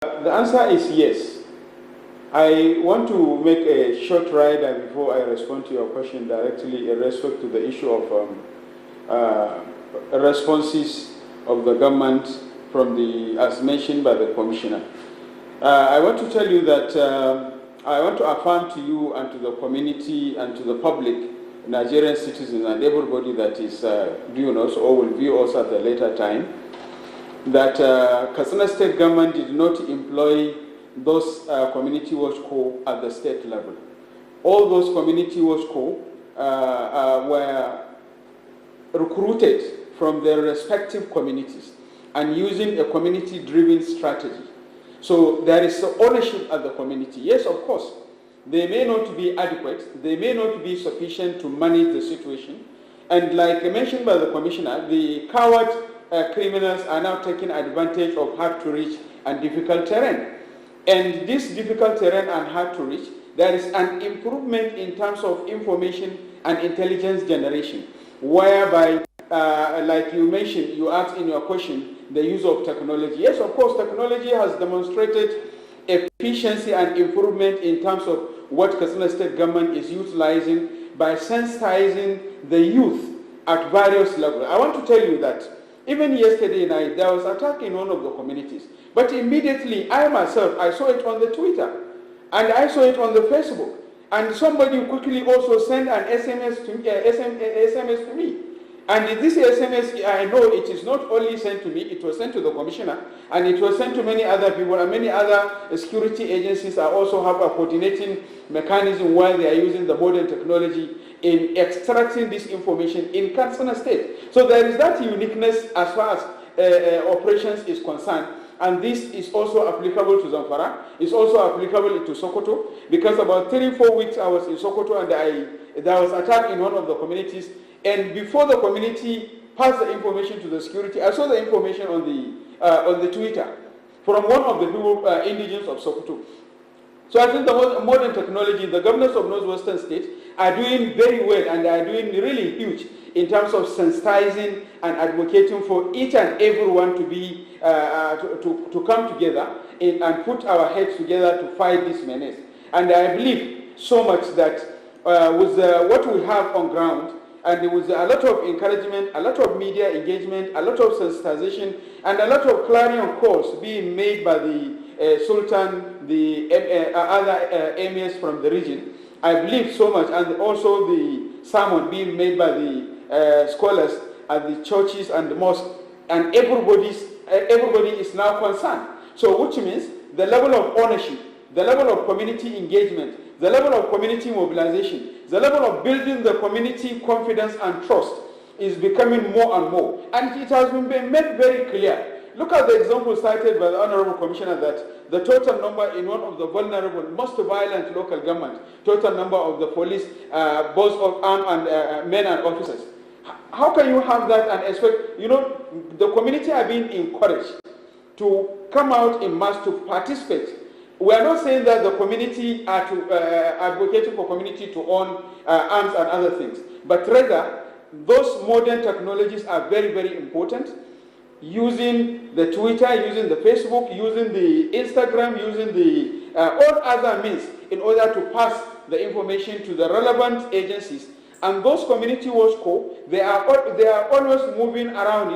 The answer is yes. I want to make a short rider before I respond to your question directly in respect to the issue of responses of the government from as mentioned by the Commissioner. I want to tell you that I want to affirm to you and to the community and to the public, Nigerian citizens and everybody that is viewing us or will view us at a later time, that Katsina State government did not employ those community watch co at the state level. All those community watch co were recruited from their respective communities and using a community-driven strategy. So there is ownership at the community. Yes, of course, they may not be adequate, they may not be sufficient to manage the situation. And like mentioned by the Commissioner, the coward criminals are now taking advantage of hard to reach and difficult terrain. And this difficult terrain and hard to reach, there is an improvement in terms of information and intelligence generation, whereby, like you mentioned, you asked in your question, the use of technology. Yes, of course, technology has demonstrated efficiency and improvement in terms of what Katsina State government is utilizing by sensitizing the youth at various levels. I want to tell you that even yesterday night, there was an attack in one of the communities. But immediately, I myself, I saw it on the Twitter, and I saw it on the Facebook. And somebody quickly also sent an SMS to me. And this SMS, I know it is not only sent to me, it was sent to the Commissioner, and it was sent to many other people, and many other security agencies are also have a coordinating mechanism where they are using the modern technology in extracting this information in Katsina State. So there is that uniqueness as far as operations is concerned. And this is also applicable to Zamfara. It's also applicable to Sokoto, because about 3-4 weeks I was in Sokoto and there was attack in one of the communities. And before the community passed the information to the security, I saw the information on the Twitter from one of the people, indigents of Sokoto. So I think the modern technology, the governors of Northwestern States are doing very well, and they are doing really huge in terms of sensitizing and advocating for each and everyone to be to come together and put our heads together to fight this menace. And I believe so much that with what we have on ground, and there was a lot of encouragement, a lot of media engagement, a lot of sensitization, and a lot of clarion calls being made by the Sultan, the other emirs from the region. I believe so much, and also the sermon being made by the scholars at the churches and the mosques, and everybody is now concerned. So which means the level of ownership, the level of community engagement, the level of community mobilization, the level of building the community confidence and trust is becoming more and more. And it has been made very clear. Look at the example cited by the Honorable Commissioner that the total number in one of the vulnerable, most violent local government, total number of the police, both of armed and men and officers. How can you have that and expect, the community are being encouraged to come out in mass to participate. We are not saying that the community are advocating for community to own arms and other things, but rather those modern technologies are very, very important. Using the Twitter, using the Facebook, using the Instagram, using the all other means in order to pass the information to the relevant agencies. And those community watch co, they are always moving around.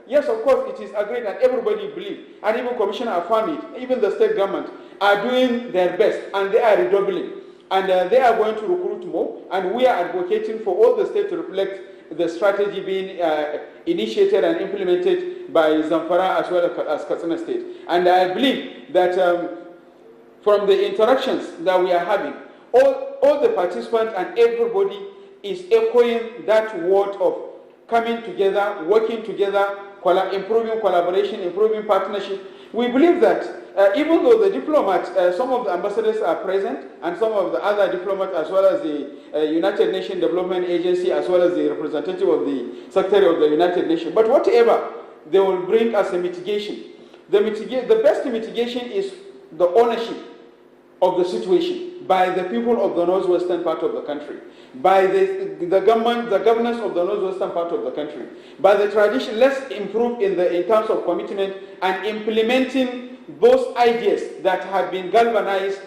Yes, of course, it is agreed and everybody believes, and even Commissioner affirmed it, even the state government are doing their best and they are redoubling. And they are going to recruit more, and we are advocating for all the states to reflect the strategy being initiated and implemented by Zamfara as well as Katsina State. And I believe that from the interactions that we are having, all the participants and everybody is echoing that word of coming together, working together, improving collaboration, improving partnership. We believe that even though the diplomats, some of the ambassadors are present, and some of the other diplomats, as well as the United Nations Development Agency, as well as the representative of the Secretary of the United Nations, but whatever they will bring as a mitigation, the best mitigation is the ownership of the situation by the people of the northwestern part of the country, by the governance of the northwestern part of the country, by the tradition. Let's improve in terms of commitment and implementing those ideas that have been galvanized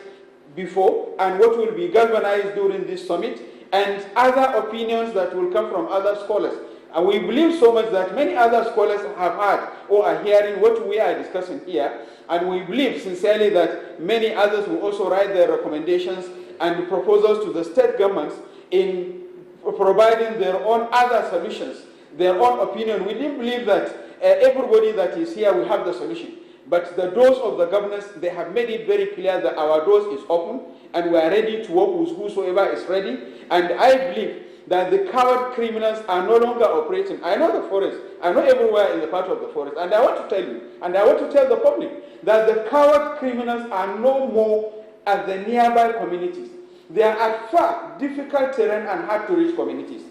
before and what will be galvanized during this summit, and other opinions that will come from other scholars. And we believe so much that many other scholars have heard or are hearing what we are discussing here, and we believe sincerely that many others will also write their recommendations and proposals to the state governments in providing their own other solutions, their own opinion. We didn't believe that everybody that is here will have the solution. But the doors of the governors, they have made it very clear that our doors is open and we are ready to work with whosoever is ready. And I believe that the coward criminals are no longer operating. I know the forest. I know everywhere in the part of the forest. And I want to tell you, and I want to tell the public, that the coward criminals are no more at the nearby communities. They are at far difficult terrain and hard to reach communities.